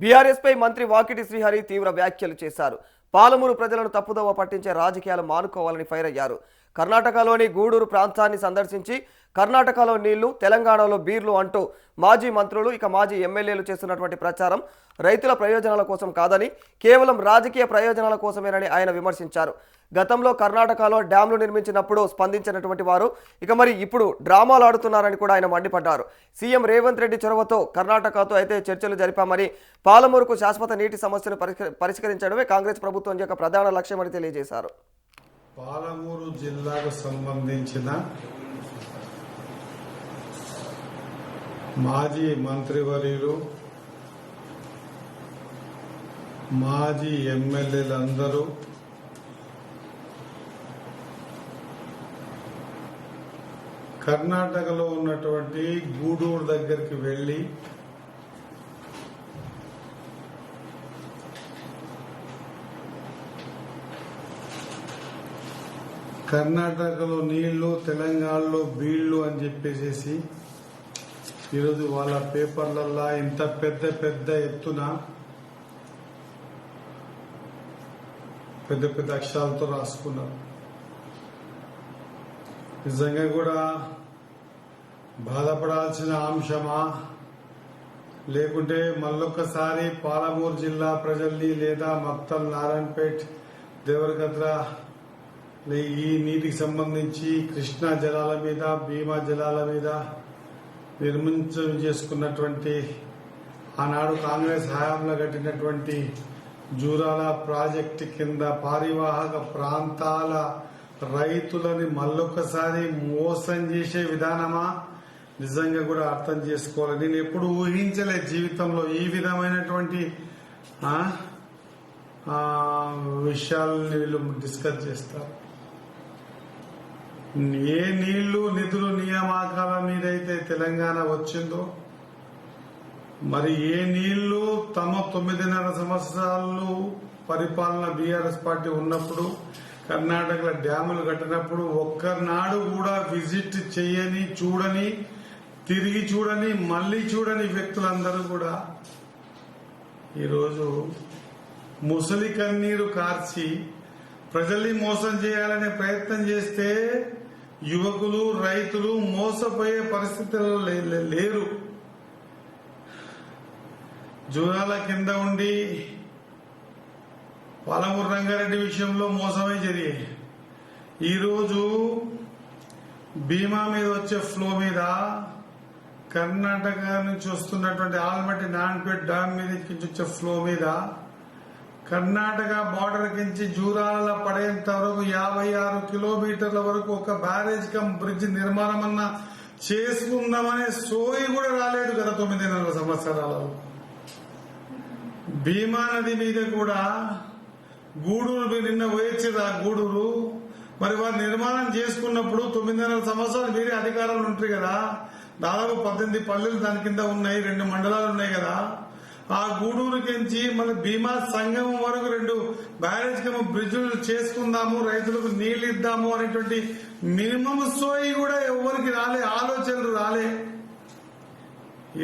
BRS పై మంత్రి వాకిటి శ్రీహరి తీవ్ర వ్యాఖ్యలు చేశారు. పాలమూరు ప్రజలను తప్పుదోవ పట్టించే రాజకీయాలు మానుకోవాలని ఫైర్ అయ్యారు. కర్ణాటకలోని గూడూరు ప్రాంతాన్ని సందర్శించి కర్ణాటకలో నీళ్లు, తెలంగాణలో బీర్లు అంటూ మాజీ మంత్రులు మాజీ ఎమ్మెల్యేలు చేస్తున్నటువంటి ప్రచారం రైతుల ప్రయోజనాల కోసం కాదని, కేవలం రాజకీయ ప్రయోజనాల కోసమేనని ఆయన విమర్శించారు. గతంలో కర్ణాటకలో డ్యాంలు నిర్మించినప్పుడు స్పందించినటువంటి వారు మరి ఇప్పుడు డ్రామాలు ఆడుతున్నారని కూడా ఆయన మండిపడ్డారు. సీఎం రేవంత్ రెడ్డి చొరవతో కర్ణాటకతో అయితే చర్చలు జరిపామని, పాలమూరుకు శాశ్వత నీటి సమస్యను పరిష్కరించడమే కాంగ్రెస్ ప్రభుత్వం యొక్క ప్రధాన లక్ష్యమని తెలియజేశారు. పాలమూరు జిల్లాకు సంబంధించిన మాజీ మంత్రివర్యులు, మాజీ ఎమ్మెల్యేలందరూ కర్ణాటకలో ఉన్నటువంటి గూడూరు దగ్గరికి వెళ్లి కర్ణాటకలో నీళ్లు, తెలంగాణలో బీళ్లు అని చెప్పేసి ఈరోజు వాళ్ళ పేపర్లల్లా ఇంత పెద్ద ఎత్తున పెద్ద అక్షరాలతో రాసుకున్నారు. నిజంగా కూడా బాధపడాల్సిన అంశమా, లేకుంటే మళ్ళొక్కసారి పాలమూరు జిల్లా ప్రజల్ని లేదా మక్తల్, నారాయణపేట్, దేవరకద్ర ఈ నీటికి సంబంధించి కృష్ణా జలాల మీద, భీమా జలాల మీద నిర్మించం చేసుకున్నటువంటి ఆనాడు కాంగ్రెస్ హయాంలో కట్టినటువంటి జూరాల ప్రాజెక్టు కింద పారివాహక ప్రాంతాల రైతులని మళ్ళొక్కసారి మోసం చేసే విధానమా నిజంగా కూడా అర్థం చేసుకోవాలి. నేను ఎప్పుడు ఊహించలే జీవితంలో ఈ విధమైనటువంటి విషయాలని వీళ్ళు డిస్కస్ చేస్తారు. ఏ నీళ్లు, నిధులు, నియామకాల మీద అయితే తెలంగాణ వచ్చిందో, మరి ఏ నీళ్లు తమ 9.5 సంవత్సరాలు పరిపాలన బీఆర్ఎస్ పార్టీ ఉన్నప్పుడు కర్ణాటకలో డ్యాములు కట్టినప్పుడు ఒక్కనాడు కూడా విజిట్ చేయని, చూడని, తిరిగి చూడని, మళ్లీ చూడని వ్యక్తులందరూ కూడా ఈరోజు ముసలి కన్నీరు కార్చి ప్రజల్ని మోసం చేయాలనే ప్రయత్నం చేస్తే యువకులు, రైతులు మోసపోయే పరిస్థితుల్లో లేరు. జూరాల కింద ఉండి పాలమూరు రంగారెడ్డి విషయంలో మోసమే జరిగాయి. ఈరోజు భీమా మీద వచ్చే ఫ్లో మీద కర్ణాటక నుంచి వస్తున్నటువంటి ఆల్మట్టి నారాయణపేట్ డ్యామ్ మీద వచ్చే ఫ్లో మీద కర్ణాటక బార్డర్ కించి జూరాల పడేంత వరకు 56 కిలోమీటర్ల వరకు ఒక బ్యారేజ్ కమ్ బ్రిడ్జ్ నిర్మాణం అన్నా చేసుకుందామనే సోయి కూడా రాలేదు గత 9.5 సంవత్సరాలలో. భీమా నది మీద కూడా గూడూరు నిన్న పోయొచ్చేది. గూడూరు మరి వారు నిర్మాణం చేసుకున్నప్పుడు 9.5 సంవత్సరాలు మీరే అధికారంలో ఉంటారు కదా. దాదాపు 18 పల్లెలు దాని కింద ఉన్నాయి, 2 మండలాలు ఉన్నాయి కదా. ఆ గూడూరు కించి మన భీమా సంగమం వరకు 2 బ్యారేజ్ బ్రిడ్జులు చేసుకుందాము, రైతులకు నీళ్లు ఇద్దాము అనేటువంటి మినిమం సోయి కూడా ఎవరికి రాలే, ఆలోచనలు రాలే.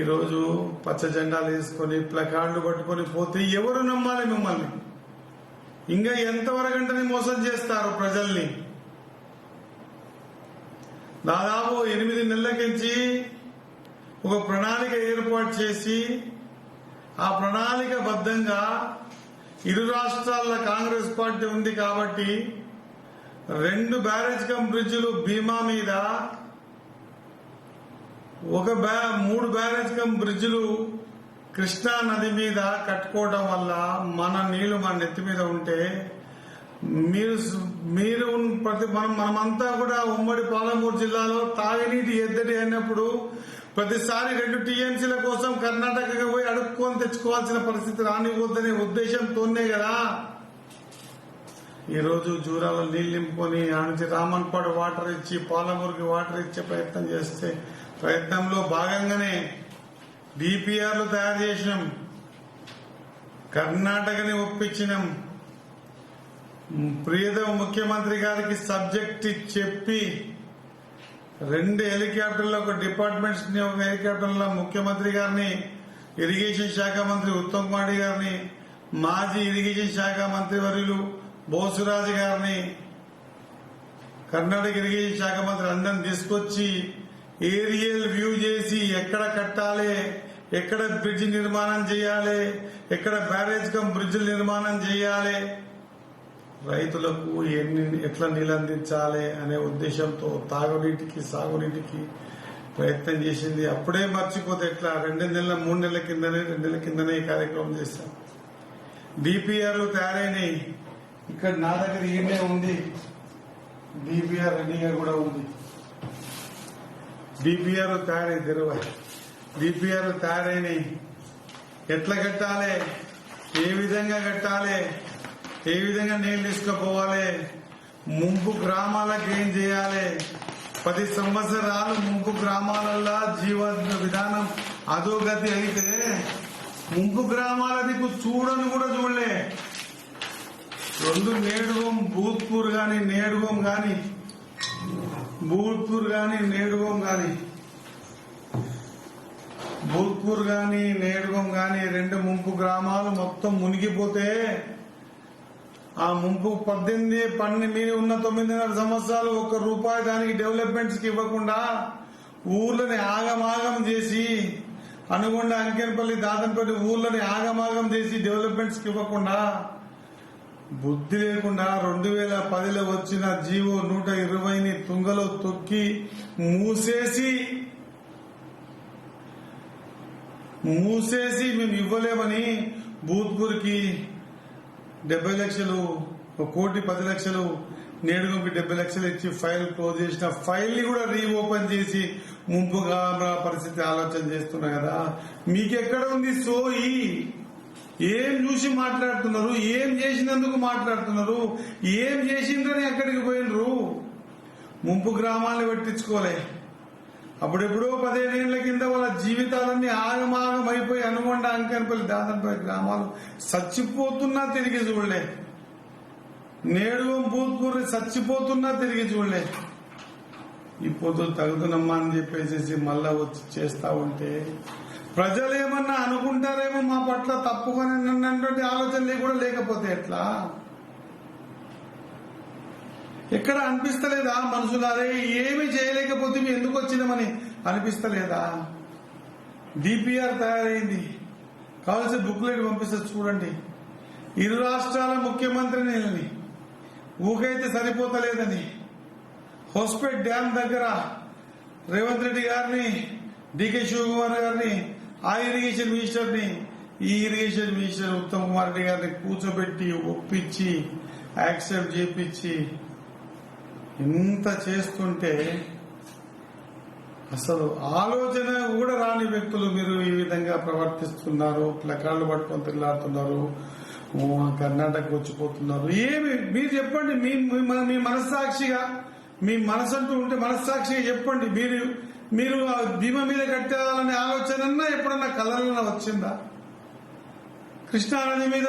ఈరోజు పచ్చ జెండాలు వేసుకుని ప్లకార్డులు పట్టుకుని పోతే ఎవరు నమ్మాలి మిమ్మల్ని? ఇంకా ఎంతవరకంటని మోసం చేస్తారు ప్రజల్ని? దాదాపు 8 నెలల నుంచి ఒక ప్రణాళిక ఏర్పాటు చేసి ఆ ప్రణాళిక బద్దంగా ఇరు రాష్ట్రాల కాంగ్రెస్ పార్టీ ఉంది కాబట్టి 2 బ్యారేజ్ కమ్ బ్రిడ్జిలు భీమా మీద, 3 బ్యారేజ్ కమ్ బ్రిడ్జిలు కృష్ణా నది మీద కట్టుకోవడం వల్ల మన నీళ్లు మన నెత్తి మీద ఉంటే మీరు మనమంతా కూడా ఉమ్మడి పాలమూరు జిల్లాలో తాగునీటి ఎద్దడి అయినప్పుడు ప్రతిసారి 2 టీఎంసీల కోసం కర్ణాటకకు పోయి అడుక్కొని తెచ్చుకోవాల్సిన పరిస్థితి రానివ్వద్దనే ఉద్దేశంతోనే కదా ఈరోజు జూరాలో నీళ్లు నింపుకొని ఆంచి రామన్పాడు వాటర్ ఇచ్చి పాలమూరుకి వాటర్ ఇచ్చే ప్రయత్నం చేస్తే ప్రయత్నంలో భాగంగానే డిపిఆర్లు తయారు చేసినాం, కర్ణాటకని ఒప్పించినాం, ప్రియతమ ముఖ్యమంత్రి గారికి సబ్జెక్ట్ చెప్పి 2 హెలికాప్టర్లు, ఒక డిపార్ట్మెంట్స్ ని, ఒక హెలికాప్టర్లో ముఖ్యమంత్రి గారిని ఇరిగేషన్ శాఖ మంత్రి ఉత్తమ్ కుమార్ రెడ్డి గారిని, మాజీ ఇరిగేషన్ శాఖ మంత్రి వర్యులు బోసురాజు గారిని, కర్ణాటక ఇరిగేషన్ శాఖ మంత్రి అందరిని తీసుకొచ్చి ఏరియల్ వ్యూ చేసి ఎక్కడ కట్టాలి, ఎక్కడ బ్రిడ్జ్ నిర్మాణం చేయాలి, ఎక్కడ బ్యారేజ్ కమ్ బ్రిడ్జ్ నిర్మాణం చేయాలి, రైతులకు ఎట్లా నీళ్ళు అందించాలి అనే ఉద్దేశంతో తాగునీటికి సాగునీటికి ప్రయత్నం చేసింది. అప్పుడే మర్చిపోతే ఎట్లా 2 నెలల 3 నెలల కిందనే 2 నెలల కిందనే ఈ కార్యక్రమం చేశాం. డిపిఆర్లు తయారైనాయి. ఇక్కడ నా దగ్గర ఈయనే ఉంది, డిపిఆర్ రెడీగా కూడా ఉంది. డిపిఆర్ తయారై తెరవాలి, డిపిఆర్ తయారైనాయి. ఎట్లా కట్టాలి, ఏ విధంగా కట్టాలి, ఏ విధంగా నీళ్ళు తీసుకుపోవాలి, ముంపు గ్రామాలకు ఏం చేయాలి, 10 సంవత్సరాలు ముంపు గ్రామాలలో జీవన విధానం అధోగతి అయితే ముంపు గ్రామాల దిక్కు చూడని కూడా చూడలే. 2 నేడుగోం భూత్పూర్ గాని నేడుగోం గాని భూత్పూర్ గాని నేడుగోం గాని భూత్పూర్ గాని నేడుగోం గాని 2 ముంపు గ్రామాలు మొత్తం మునిగిపోతే ఆ ముంపు 18 మీద ఉన్న 9.5 సంవత్సరాలు ₹1 దానికి డెవలప్మెంట్స్ కి ఇవ్వకుండా ఊర్లని ఆగమాగం చేసి, అనుగొండ అంకెనపల్లి దాదంపల్లి ఊర్లని ఆగమాగం చేసి డెవలప్మెంట్స్ కి ఇవ్వకుండా, బుద్ధి లేకుండా 2010లో వచ్చిన జీవో 120ని తుంగలో తొక్కి మూసేసి మేము ఇవ్వలేమని భూత్పూర్కి 70 లక్షలు, 1,10 లక్షలు, నేడుగుంకి 70 లక్షలు ఇచ్చి ఫైల్ క్లోజ్ చేసిన ఫైల్ ని కూడా రీఓపెన్ చేసి ముంపుగా పరిస్థితి ఆలోచన చేస్తున్నా కదా. మీకెక్కడ ఉంది సోయి? ఏం చూసి మాట్లాడుతున్నారు? ఏం చేసినందుకు మాట్లాడుతున్నారు? ఏం చేసిందని అక్కడికి పోయినరు? ముంపు గ్రామాలను పెట్టించుకోలే. అప్పుడెప్పుడో 15 ఏళ్ల కింద వాళ్ళ జీవితాలన్నీ ఆగమాగం అయిపోయి అనుగొండ అంకెనపల్లి దాదంపల్లి గ్రామాలు చచ్చిపోతున్నా తిరిగి చూడలే. నేడుగోం భూత్పూర్ని చచ్చిపోతున్నా తిరిగి చూడలే. ఇప్పుడు తగుదనమ్మా అని చెప్పేసి మళ్ళా వచ్చి చేస్తా ఉంటే ప్రజలేమన్నా అనుకుంటారేమో మా పట్ల తప్పుకొని అన్నటువంటి ఆలోచనలు కూడా లేకపోతే ఎట్లా? ఎక్కడ అనిపిస్తలేదా మనుషులారే ఏమి చేయలేకపోతే మీ ఎందుకు వచ్చినామని అనిపిస్తలేదా? డిపిఆర్ తయారైంది, కావాల్సిన బుక్లెట్ పంపిస్తే చూడండి. 2 రాష్ట్రాల ముఖ్యమంత్రిని ఊకైతే సరిపోతలేదని హోస్పేట్ డ్యామ్ దగ్గర రేవంత్ రెడ్డి గారిని, డికే శివకుమార్ గారిని, ఆ ఇరిగేషన్ మినిస్టర్ని, ఈ ఇరిగేషన్ మినిస్టర్ ఉత్తమ్ కుమార్ రెడ్డి గారిని కూర్చోబెట్టి ఒప్పించి యాక్సెప్ట్ చేపించి ఇంత చేస్తుంటే అసలు ఆలోచన కూడా రాని వ్యక్తులు మీరు ఈ విధంగా ప్రవర్తిస్తున్నారు. ప్లకార్డులు పట్టుకొని తిరుగుతున్నారు, కర్ణాటక వచ్చిపోతున్నారు. ఏమి మీరు చెప్పండి, మీ మనస్సాక్షిగా, మీ మనసంటూ ఉంటే మనస్సాక్షిగా చెప్పండి. మీరు భీమా మీద కట్టాలనే ఆలోచన ఎప్పుడన్నా కళ్ళలో వచ్చిందా? కృష్ణానది మీద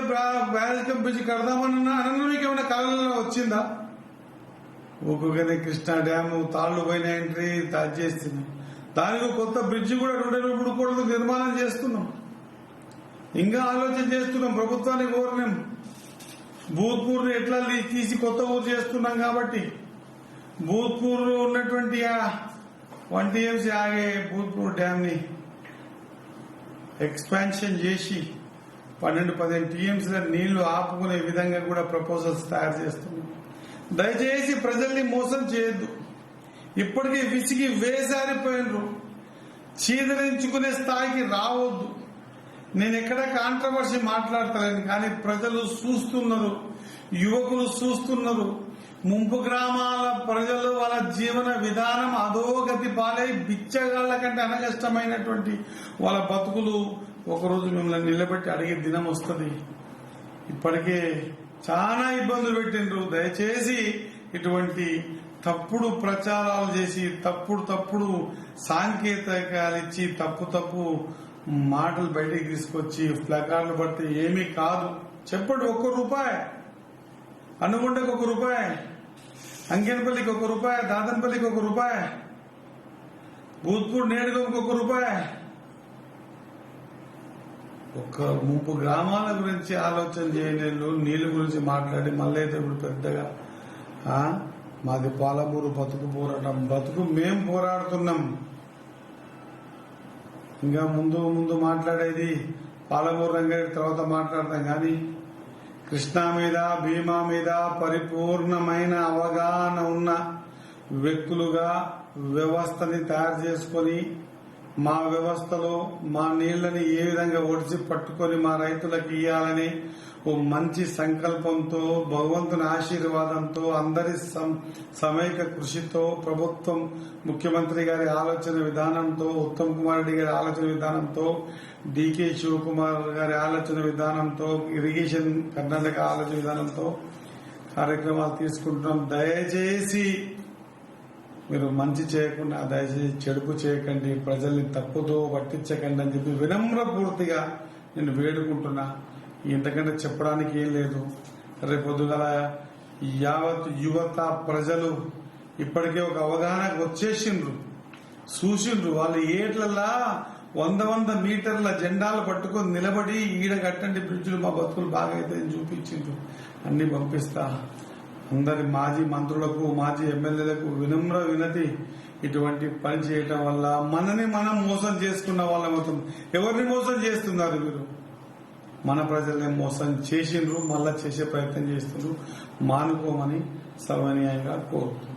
బ్యారేజ్ బ్రిడ్జ్ కడదామన్నా మీకు ఏమైనా కళ్ళలో వచ్చిందా? ఒక్కొక్కనే కృష్ణా డ్యామ్ తాళ్లు పోయినాయంటే చేస్తున్నాం. దానికి కొత్త బ్రిడ్జి కూడా 2 కోట్లతో నిర్మాణం చేస్తున్నాం. ఇంకా ఆలోచన చేస్తున్నాం, ప్రభుత్వాన్ని కోరినాం. భూత్పూర్ ఎట్లా తీసి కొత్త ఊరు చేస్తున్నాం కాబట్టి భూత్పూర్ ఉన్నటువంటి 1 TMC ఆగే భూత్పూర్ డ్యామ్ ని ఎక్స్పాన్షన్ చేసి 12-15 TMC నీళ్లు ఆపుకునే విధంగా కూడా ప్రపోజల్స్ తయారు చేస్తున్నాం. దయచేసి ప్రజల్ని మోసం చేయొద్దు. ఇప్పటికీ విసిగి వేసారిపోయినరు, చీదరించుకునే స్థాయికి రావద్దు. నేను ఎక్కడ కాంట్రవర్సీ మాట్లాడతలేను, కానీ ప్రజలు చూస్తున్నారు, యువకులు చూస్తున్నారు. ముంపు గ్రామాల ప్రజలు వాళ్ళ జీవన విధానం అధోగతి పాలై బిచ్చగాళ్ల కంటే అనకష్టమైనటువంటి వాళ్ళ బతుకులు ఒకరోజు మిమ్మల్ని నిలబెట్టి అడిగే దినం వస్తుంది. ఇప్పటికే చాలా ఇబ్బందులు పెట్టిండ్రు. దయచేసి ఇటువంటి తప్పుడు ప్రచారాలు చేసి తప్పుడు సాంకేతికాలు ఇచ్చి తప్పు మాటలు బయటికి తీసుకొచ్చి ప్లకార్డులు పడితే ఏమీ కాదు. చెప్పండి, ₹1, అనుగుండకు ₹1, అంకెనపల్లికి ₹1, దాదనపల్లికి ₹1, భూత్పూర్ నేడుగంకి ₹1, ఒక ముంపు గ్రామాల గురించి ఆలోచన చేయని నీళ్ల గురించి మాట్లాడి మళ్ళీ అయితే ఇప్పుడు పెద్దగా మాది పాలమూరు బతుకు పోరాటం, బతుకు మేం పోరాడుతున్నాం. ఇంకా ముందు మాట్లాడేది పాలమూరు రంగారెడ్డి తర్వాత మాట్లాడతాం. కానీ కృష్ణా మీద భీమా మీద పరిపూర్ణమైన అవగాహన ఉన్న వ్యక్తులుగా వ్యవస్థని తయారు చేసుకొని మా వ్యవస్థలో మా నీళ్లని ఏ విధంగా ఒడిసి పట్టుకొని మా రైతులకు ఇవ్వాలని ఓ మంచి సంకల్పంతో, భగవంతుని ఆశీర్వాదంతో, అందరి సమైక్య కృషితో, ప్రభుత్వం ముఖ్యమంత్రి గారి ఆలోచన విధానంతో, ఉత్తమ్ కుమార్ రెడ్డి గారి ఆలోచన విధానంతో, డికే శివకుమార్ గారి ఆలోచన విధానంతో, ఇరిగేషన్ కర్ణాటక ఆలోచన విధానంతో కార్యక్రమాలు తీసుకుంటున్నాం. దయచేసి మీరు మంచి చేయకుండా దయచేసి చెడుపు చేయకండి, ప్రజల్ని తప్పుతో పట్టించకండి అని చెప్పి వినమ్రపూర్తిగా నేను వేడుకుంటున్నా. ఇంతకంటే చెప్పడానికి ఏం లేదు. రేపొద్దుగల యావత్ యువత ప్రజలు ఇప్పటికే ఒక అవగాహనకు వచ్చేసిండ్రు, చూసిండ్రు. వాళ్ళు ఏట్లలా 100 మీటర్ల జెండాలు పట్టుకొని నిలబడి ఈడ కట్టండి బ్రిడ్జిలు, మా బతుకులు బాగా అయితే చూపించిండ్రు. అన్ని పంపిస్తా. అందరి మాజీ మంత్రులకు, మాజీ ఎమ్మెల్యేలకు వినమ్ర వినతి, ఇటువంటి పని చేయటం వల్ల మనని మనం మోసం చేసుకున్న వాళ్ళ మొత్తం. ఎవరిని మోసం చేస్తున్నారు మీరు? మన ప్రజల్ని మోసం చేసిండ్రు, మళ్ళా చేసే ప్రయత్నం చేస్తున్నారు. మానుకోమని సర్వనీయంగా కోరుతున్నారు.